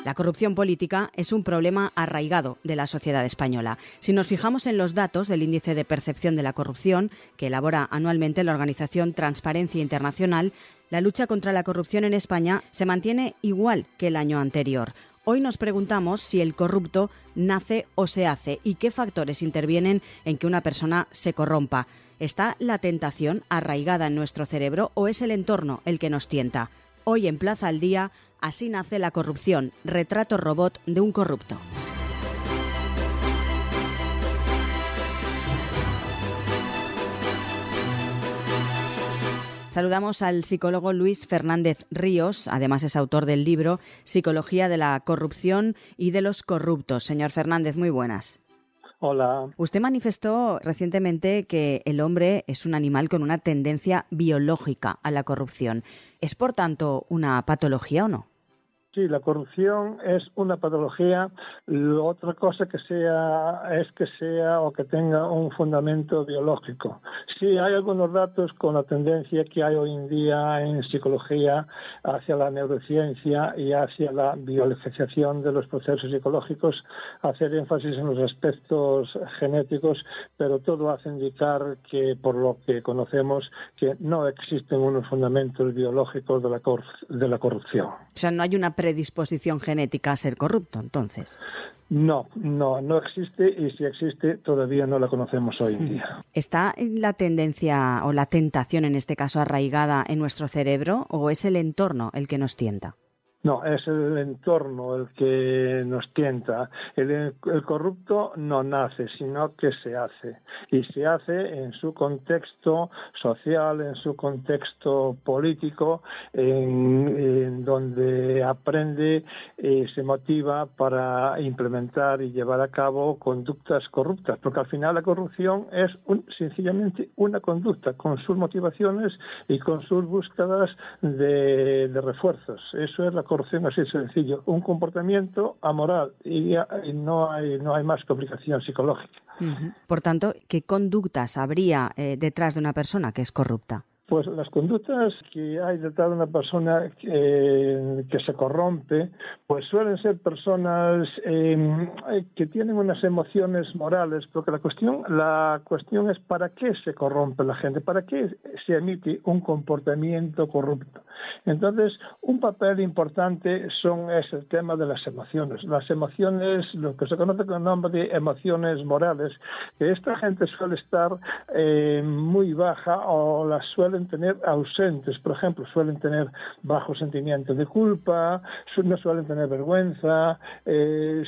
La corrupción política es un problema arraigado de la sociedad española. Si nos fijamos en los datos del Índice de Percepción de la Corrupción, que elabora anualmente la organización Transparencia Internacional, la lucha contra la corrupción en España se mantiene igual que el año anterior. Hoy nos preguntamos si el corrupto nace o se hace y qué factores intervienen en que una persona se corrompa. ¿Está la tentación arraigada en nuestro cerebro o es el entorno el que nos tienta? Hoy en Plaza al Día, así nace la corrupción, retrato robot de un corrupto. Saludamos al psicólogo Luis Fernández Ríos, además es autor del libro Psicología de la corrupción y de los corruptos. Señor Fernández, muy buenas. Hola. Usted manifestó recientemente que el hombre es un animal con una tendencia biológica a la corrupción. ¿Es, por tanto, una patología o no? Sí, la corrupción es una patología. Otra cosa que sea o que tenga un fundamento biológico. Sí, hay algunos datos con la tendencia que hay hoy en día en psicología hacia la neurociencia y hacia la biologización de los procesos psicológicos, hacer énfasis en los aspectos genéticos, pero todo hace indicar que, por lo que conocemos, que no existen unos fundamentos biológicos de la corrupción. O sea, no hay una predisposición genética a ser corrupto, entonces. No existe, y si existe todavía no la conocemos hoy en día. ¿Está la tendencia o la tentación en este caso arraigada en nuestro cerebro o es el entorno el que nos tienta? No, es el entorno el que nos tienta. El corrupto no nace, sino que se hace. Y se hace en su contexto social, en su contexto político, en donde aprende y se motiva para implementar y llevar a cabo conductas corruptas. Porque al final la corrupción es sencillamente una conducta, con sus motivaciones y con sus búsquedas de refuerzos. Eso es la corrupción, así sencillo, un comportamiento amoral y no hay más complicación psicológica. Por tanto, ¿qué conductas habría detrás de una persona que es corrupta? Pues las conductas que hay detrás de una persona que se corrompe, pues suelen ser personas que tienen unas emociones morales, porque la cuestión es ¿para qué se corrompe la gente? ¿Para qué se emite un comportamiento corrupto? Entonces, un papel importante es el tema de las emociones. Las emociones, lo que se conoce con el nombre de emociones morales, que esta gente suele estar muy baja o las suelen tener ausentes. Por ejemplo, suelen tener bajo sentimiento de culpa, no suelen tener vergüenza,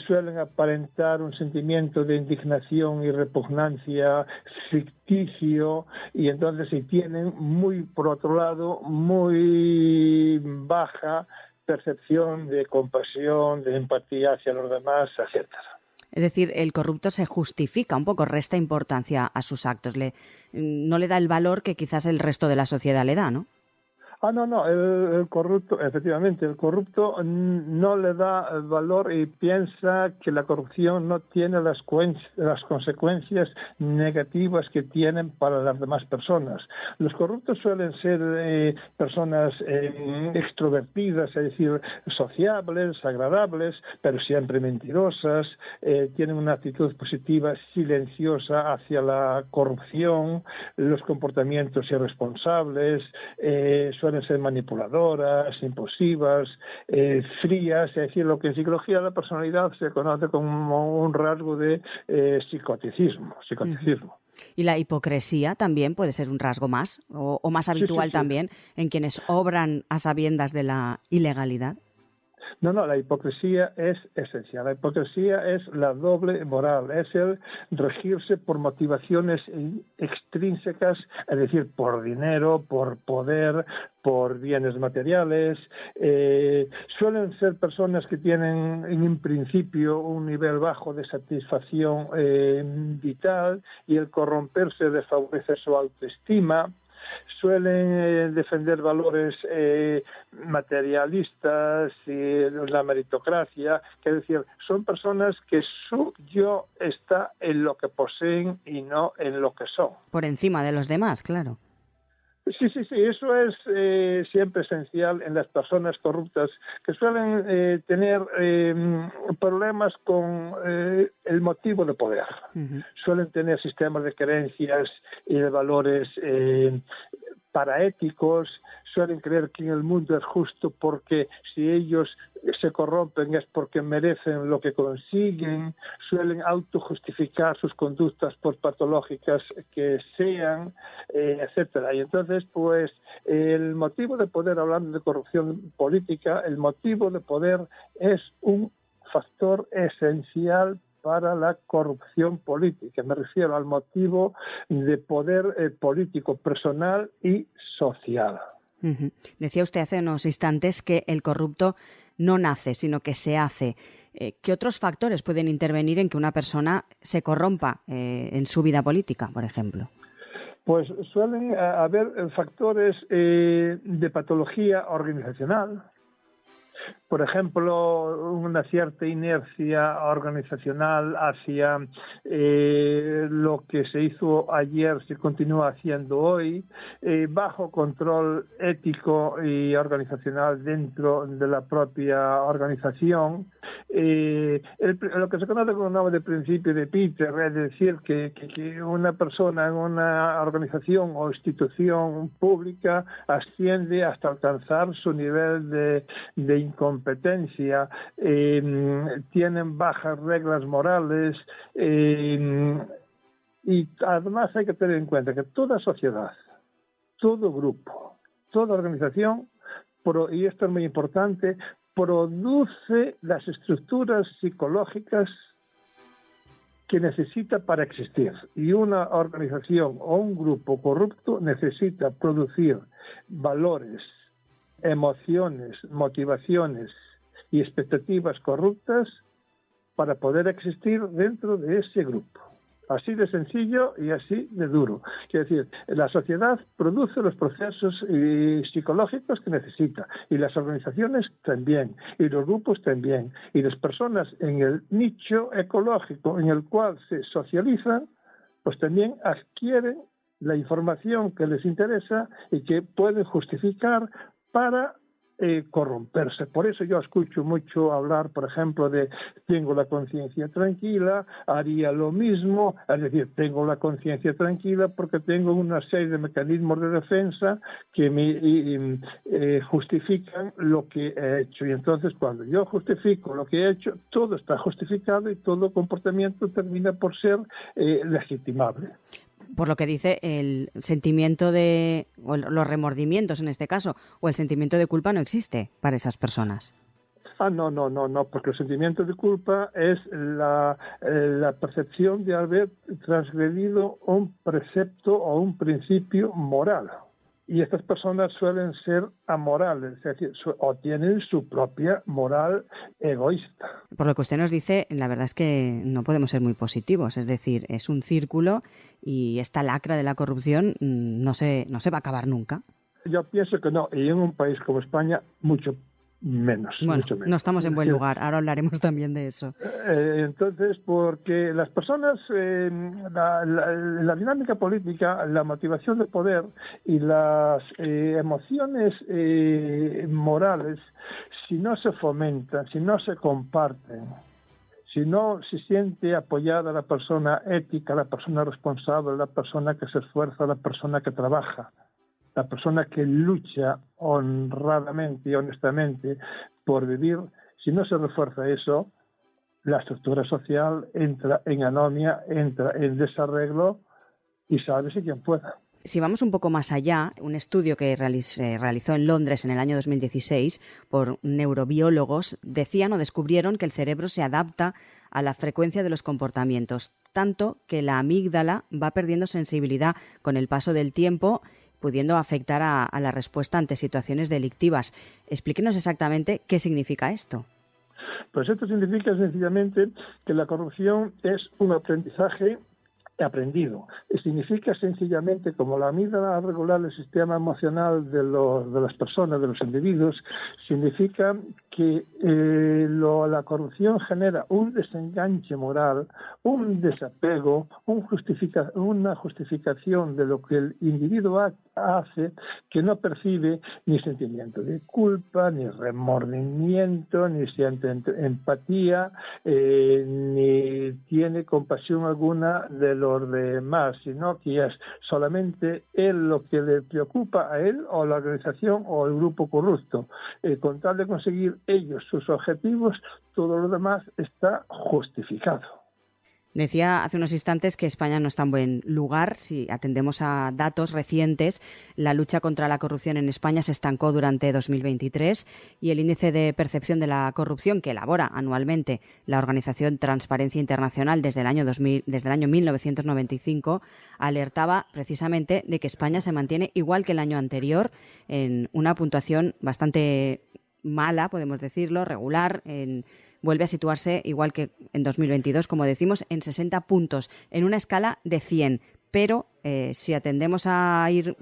suelen aparentar un sentimiento de indignación y repugnancia ficticio, y entonces si tienen por otro lado, muy baja percepción de compasión, de empatía hacia los demás, etcétera. Es decir, el corrupto se justifica un poco, resta importancia a sus actos, no le da el valor que quizás el resto de la sociedad le da, ¿no? No, el corrupto, efectivamente, el corrupto no le da valor y piensa que la corrupción no tiene las consecuencias negativas que tienen para las demás personas. Los corruptos suelen ser personas extrovertidas, es decir, sociables, agradables, pero siempre mentirosas, tienen una actitud positiva silenciosa hacia la corrupción, los comportamientos irresponsables, suelen ser manipuladoras, impulsivas, frías, es decir, lo que en psicología de la personalidad se conoce como un rasgo de psicoticismo. ¿Y la hipocresía también puede ser un rasgo más o más habitual sí. también en quienes obran a sabiendas de la ilegalidad? No, la hipocresía es esencial. La hipocresía es la doble moral, es el regirse por motivaciones extrínsecas, es decir, por dinero, por poder, por bienes materiales. Suelen ser personas que tienen en principio un nivel bajo de satisfacción vital, y el corromperse desfavorece su autoestima. Suelen defender valores materialistas y la meritocracia, que es decir, son personas que su yo está en lo que poseen y no en lo que son. Por encima de los demás, claro. Sí, eso es siempre esencial en las personas corruptas, que suelen tener problemas con el motivo de poder. Uh-huh. Suelen tener sistemas de creencias y de valores paraéticos, suelen creer que en el mundo es justo porque si ellos se corrompen es porque merecen lo que consiguen, suelen autojustificar sus conductas por patológicas que sean, etcétera. Y entonces, pues, el motivo de poder, hablando de corrupción política, el motivo de poder es un factor esencial para la corrupción política. Me refiero al motivo de poder político, personal y social. Uh-huh. Decía usted hace unos instantes que el corrupto no nace, sino que se hace. ¿Qué otros factores pueden intervenir en que una persona se corrompa en su vida política, por ejemplo? Pues suelen haber factores de patología organizacional. Por ejemplo, una cierta inercia organizacional hacia lo que se hizo ayer, se continúa haciendo hoy, bajo control ético y organizacional dentro de la propia organización. Lo que se conoce como el nombre de principio de Peter, es decir, que una persona en una organización o institución pública asciende hasta alcanzar su nivel de incompetencia, tienen bajas reglas morales y además hay que tener en cuenta que toda sociedad, todo grupo, toda organización, y esto es muy importante, produce las estructuras psicológicas que necesita para existir. Y una organización o un grupo corrupto necesita producir valores, emociones, motivaciones y expectativas corruptas para poder existir dentro de ese grupo. Así de sencillo y así de duro. Quiere decir, la sociedad produce los procesos psicológicos que necesita, y las organizaciones también, y los grupos también, y las personas en el nicho ecológico en el cual se socializan, pues también adquieren la información que les interesa y que pueden justificar para corromperse. Por eso yo escucho mucho hablar, por ejemplo, de tengo la conciencia tranquila, haría lo mismo, es decir, tengo la conciencia tranquila porque tengo una serie de mecanismos de defensa que me justifican lo que he hecho. Y entonces, cuando yo justifico lo que he hecho, todo está justificado y todo comportamiento termina por ser legitimable. Por lo que dice, el sentimiento o los remordimientos en este caso, o el sentimiento de culpa no existe para esas personas. No, porque el sentimiento de culpa es la percepción de haber transgredido un precepto o un principio moral. Y estas personas suelen ser amorales, es decir, o tienen su propia moral egoísta. Por lo que usted nos dice, la verdad es que no podemos ser muy positivos, es decir, es un círculo y esta lacra de la corrupción no se va a acabar nunca. Yo pienso que no, y en un país como España, mucho menos. Bueno, mucho menos. No estamos en buen lugar, ahora hablaremos también de eso. Entonces, porque las personas, la dinámica política, la motivación de poder y las emociones morales, si no se fomentan, si no se comparten, si no se siente apoyada la persona ética, la persona responsable, la persona que se esfuerza, la persona que trabaja, la persona que lucha honradamente y honestamente por vivir, si no se refuerza eso, la estructura social entra en anomia, entra en desarreglo y sálvese quien pueda. Si vamos un poco más allá, un estudio que se realizó en Londres en el año 2016 por neurobiólogos descubrieron que el cerebro se adapta a la frecuencia de los comportamientos, tanto que la amígdala va perdiendo sensibilidad con el paso del tiempo, pudiendo afectar a la respuesta ante situaciones delictivas. Explíquenos exactamente qué significa esto. Pues esto significa sencillamente que la corrupción es un aprendizaje aprendido. Significa sencillamente, como la amígdala regular el sistema emocional de las personas, de los individuos, significa que la corrupción genera un desenganche moral, un desapego, una justificación de lo que el individuo hace, que no percibe ni sentimiento de culpa, ni remordimiento, ni siente empatía, ni tiene compasión alguna de los demás, sino que es solamente él lo que le preocupa a él o la organización o el grupo corrupto. Con tal de conseguir ellos sus objetivos, todo lo demás está justificado. Decía hace unos instantes que España no está en buen lugar. Si atendemos a datos recientes, la lucha contra la corrupción en España se estancó durante 2023 y el índice de percepción de la corrupción que elabora anualmente la organización Transparencia Internacional desde el año 1995 alertaba precisamente de que España se mantiene igual que el año anterior en una puntuación bastante mala, podemos decirlo, regular, vuelve a situarse igual que en 2022, como decimos, en 60 puntos, en una escala de 100. Pero si atendemos a ir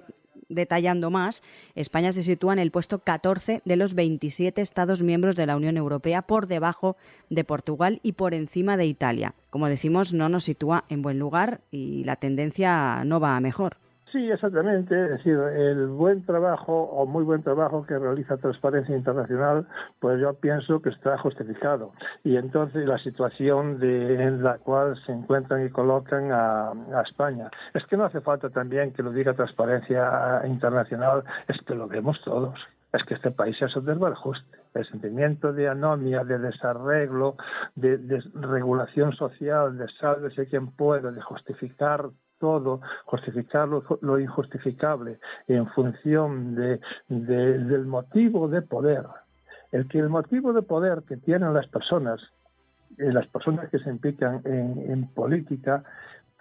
detallando más, España se sitúa en el puesto 14 de los 27 Estados miembros de la Unión Europea, por debajo de Portugal y por encima de Italia. Como decimos, no nos sitúa en buen lugar y la tendencia no va a mejor. Sí, exactamente. Es decir, el buen trabajo o muy buen trabajo que realiza Transparencia Internacional, pues yo pienso que está justificado. Y entonces la situación en la cual se encuentran y colocan a España. Es que no hace falta también que lo diga Transparencia Internacional, es que lo vemos todos. Es que este país es un desbarajuste. El sentimiento de anomia, de desarreglo, de desregulación social, de sálvese quien pueda, de justificar todo, justificar lo injustificable en función del motivo de poder. El motivo de poder que tienen las personas que se implican en política,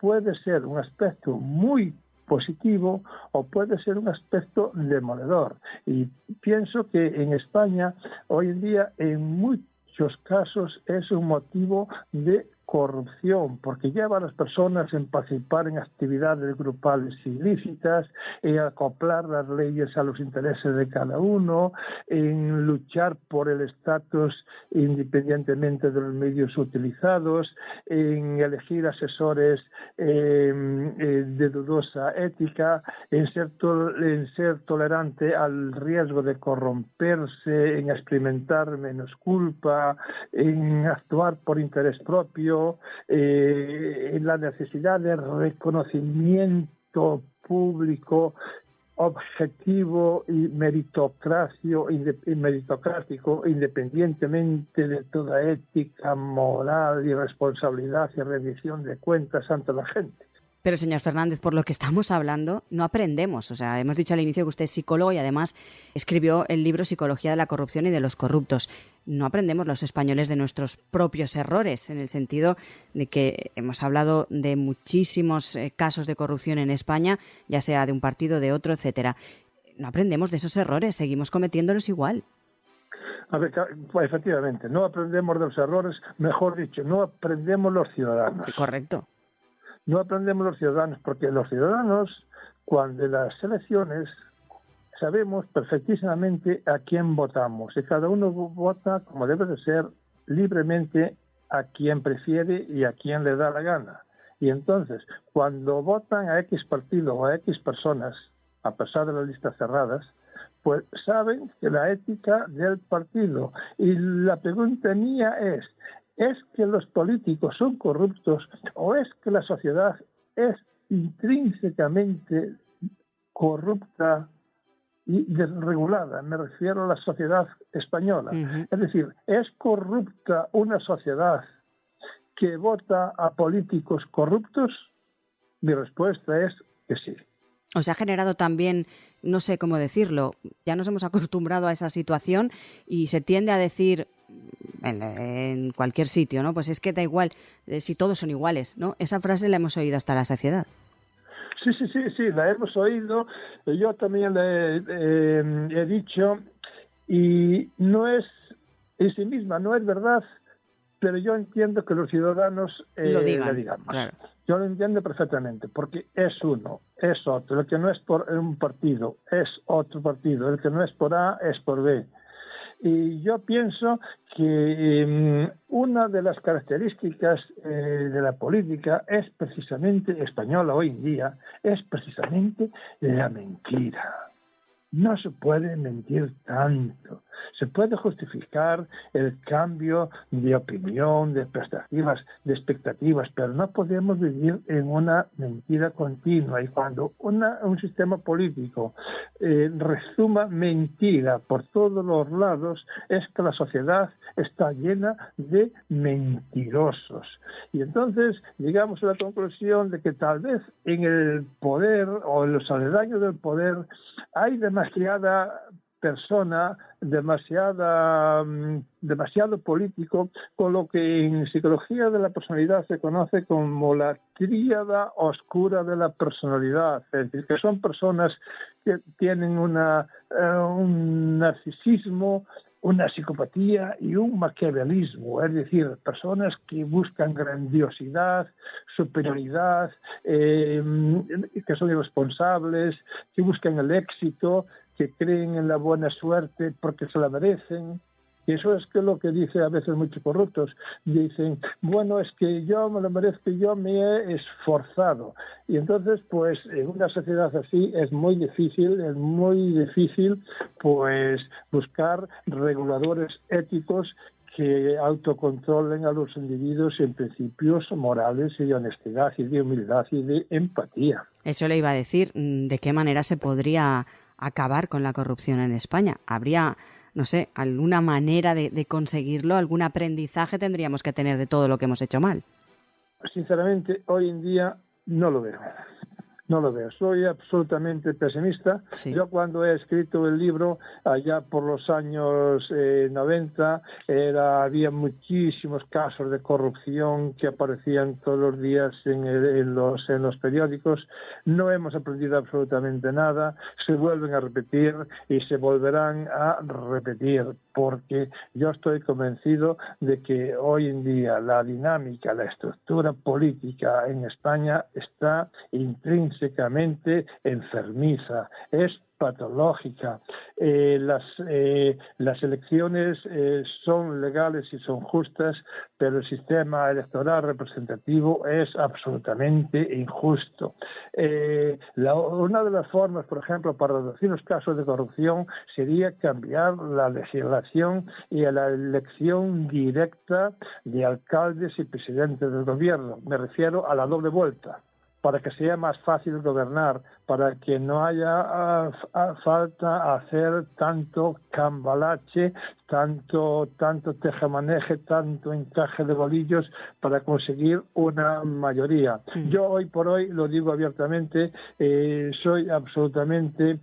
puede ser un aspecto muy positivo o puede ser un aspecto demoledor. Y pienso que en España hoy en día en muchos casos es un motivo de corrupción, porque lleva a las personas a participar en actividades grupales ilícitas, en acoplar las leyes a los intereses de cada uno, en luchar por el estatus independientemente de los medios utilizados, en elegir asesores de dudosa ética, en ser tolerante al riesgo de corromperse, en experimentar menos culpa, en actuar por interés propio, en la necesidad de reconocimiento público objetivo y meritocrático, independientemente de toda ética, moral y responsabilidad y rendición de cuentas ante la gente. Pero, señor Fernández, por lo que estamos hablando, no aprendemos. O sea, hemos dicho al inicio que usted es psicólogo y además escribió el libro Psicología de la corrupción y de los corruptos. No aprendemos los españoles de nuestros propios errores, en el sentido de que hemos hablado de muchísimos casos de corrupción en España, ya sea de un partido, de otro, etcétera. No aprendemos de esos errores, seguimos cometiéndolos igual. A ver, pues efectivamente, no aprendemos de los errores, mejor dicho, no aprendemos los ciudadanos. Correcto. No aprendemos los ciudadanos, porque los ciudadanos, cuando en las elecciones, sabemos perfectísimamente a quién votamos. Y cada uno vota, como debe de ser, libremente a quien prefiere y a quien le da la gana. Y entonces, cuando votan a X partido o a X personas, a pesar de las listas cerradas, pues saben que la ética del partido. Y la pregunta mía ¿es que los políticos son corruptos o es que la sociedad es intrínsecamente corrupta y desregulada? Me refiero a la sociedad española. Uh-huh. Es decir, ¿es corrupta una sociedad que vota a políticos corruptos? Mi respuesta es que sí. O sea, ha generado también, no sé cómo decirlo, ya nos hemos acostumbrado a esa situación y se tiende a decir en cualquier sitio, ¿no? Pues es que da igual si todos son iguales, ¿no? Esa frase la hemos oído hasta la saciedad. Sí, la hemos oído, yo también la he dicho, y no es en sí misma, no es verdad pero yo entiendo que los ciudadanos lo digan, le digan más. Claro. Yo lo entiendo perfectamente, porque es uno, es otro. El que no es por un partido es otro partido. El que no es por A es por B. Y yo pienso que una de las características de la política es precisamente española hoy en día, es precisamente la mentira. No se puede mentir tanto. Se puede justificar el cambio de opinión, de perspectivas, de expectativas, pero no podemos vivir en una mentira continua. Y cuando un sistema político resuma mentira por todos los lados, es que la sociedad está llena de mentirosos. Y entonces llegamos a la conclusión de que tal vez en el poder o en los aledaños del poder hay demasiada persona, demasiado político, con lo que en psicología de la personalidad se conoce como la tríada oscura de la personalidad, es decir, que son personas que tienen un narcisismo, una psicopatía y un maquiavelismo, es decir, personas que buscan grandiosidad, superioridad, que son irresponsables, que buscan el éxito, que creen en la buena suerte porque se la merecen. Y eso es que lo que dice a veces muchos corruptos. Dicen, bueno, es que yo me lo merezco, yo me he esforzado. Y entonces, pues, en una sociedad así es muy difícil, pues, buscar reguladores éticos que autocontrolen a los individuos en principios morales y de honestidad y de humildad y de empatía. Eso le iba a decir, ¿de qué manera se podría acabar con la corrupción en España? ¿Habría, no sé, alguna manera de conseguirlo? ¿Algún aprendizaje tendríamos que tener de todo lo que hemos hecho mal? Sinceramente, hoy en día no lo veo. No lo veo. Soy absolutamente pesimista. Sí. Yo cuando he escrito el libro, allá por los años 90, había muchísimos casos de corrupción que aparecían todos los días en los periódicos. No hemos aprendido absolutamente nada. Se vuelven a repetir y se volverán a repetir, porque yo estoy convencido de que hoy en día la dinámica, la estructura política en España está intrínsecamente enfermiza, es patológica. Las elecciones son legales y son justas, pero el sistema electoral representativo es absolutamente injusto. Una de las formas, por ejemplo, para reducir los casos de corrupción sería cambiar la legislación y a la elección directa de alcaldes y presidentes del gobierno. Me refiero a la doble vuelta, para que sea más fácil gobernar, para que no haya falta hacer tanto cambalache, tanto tejemaneje, tanto encaje de bolillos para conseguir una mayoría. Yo hoy por hoy, lo digo abiertamente, soy absolutamente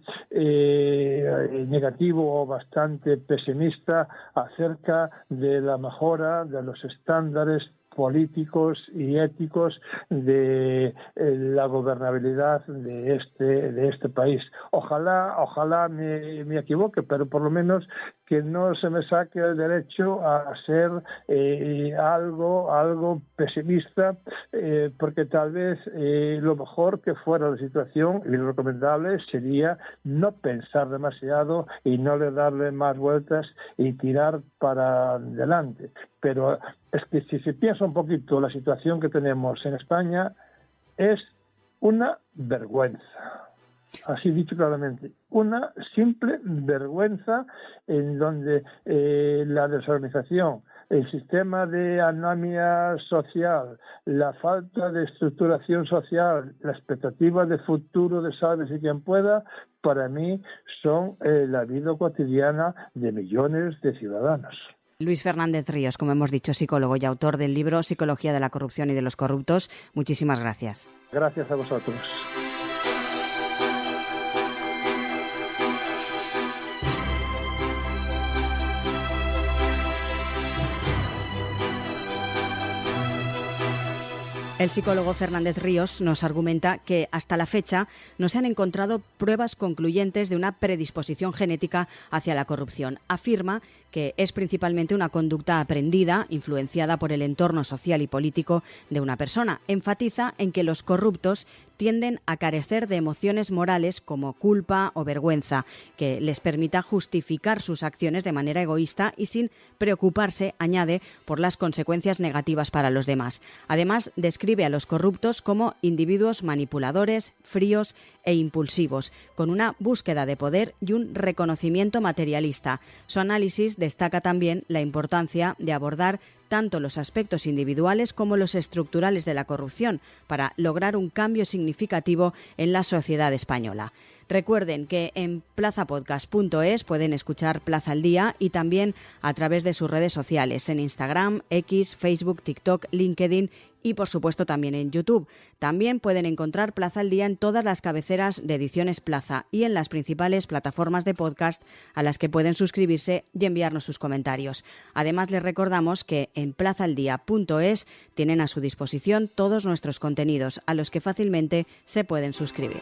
negativo o bastante pesimista acerca de la mejora de los estándares políticos y éticos de la gobernabilidad de este país. Ojalá me equivoque, pero por lo menos que no se me saque el derecho a ser algo pesimista, porque tal vez lo mejor que fuera la situación y lo recomendable sería no pensar demasiado y no darle más vueltas y tirar para adelante. Pero es que si se piensa un poquito, la situación que tenemos en España es una vergüenza. Así dicho claramente, una simple vergüenza en donde la desorganización, el sistema de anomia social, la falta de estructuración social, la expectativa de futuro de sálvese quien pueda, para mí son la vida cotidiana de millones de ciudadanos. Luis Fernández Ríos, como hemos dicho, psicólogo y autor del libro Psicología de la corrupción y de los corruptos. Muchísimas gracias. Gracias a vosotros. El psicólogo Fernández Ríos nos argumenta que hasta la fecha no se han encontrado pruebas concluyentes de una predisposición genética hacia la corrupción. Afirma que es principalmente una conducta aprendida, influenciada por el entorno social y político de una persona. Enfatiza en que los corruptos tienden a carecer de emociones morales como culpa o vergüenza, que les permita justificar sus acciones de manera egoísta y sin preocuparse, añade, por las consecuencias negativas para los demás. Además, describe a los corruptos como individuos manipuladores, fríos e impulsivos, con una búsqueda de poder y un reconocimiento materialista. Su análisis destaca también la importancia de abordar tanto los aspectos individuales como los estructurales de la corrupción para lograr un cambio significativo en la sociedad española. Recuerden que en plazapodcast.es pueden escuchar Plaza al Día y también a través de sus redes sociales en Instagram, X, Facebook, TikTok, LinkedIn y por supuesto también en YouTube. También pueden encontrar Plaza al Día en todas las cabeceras de Ediciones Plaza y en las principales plataformas de podcast a las que pueden suscribirse y enviarnos sus comentarios. Además, les recordamos que en plazaldía.es tienen a su disposición todos nuestros contenidos a los que fácilmente se pueden suscribir.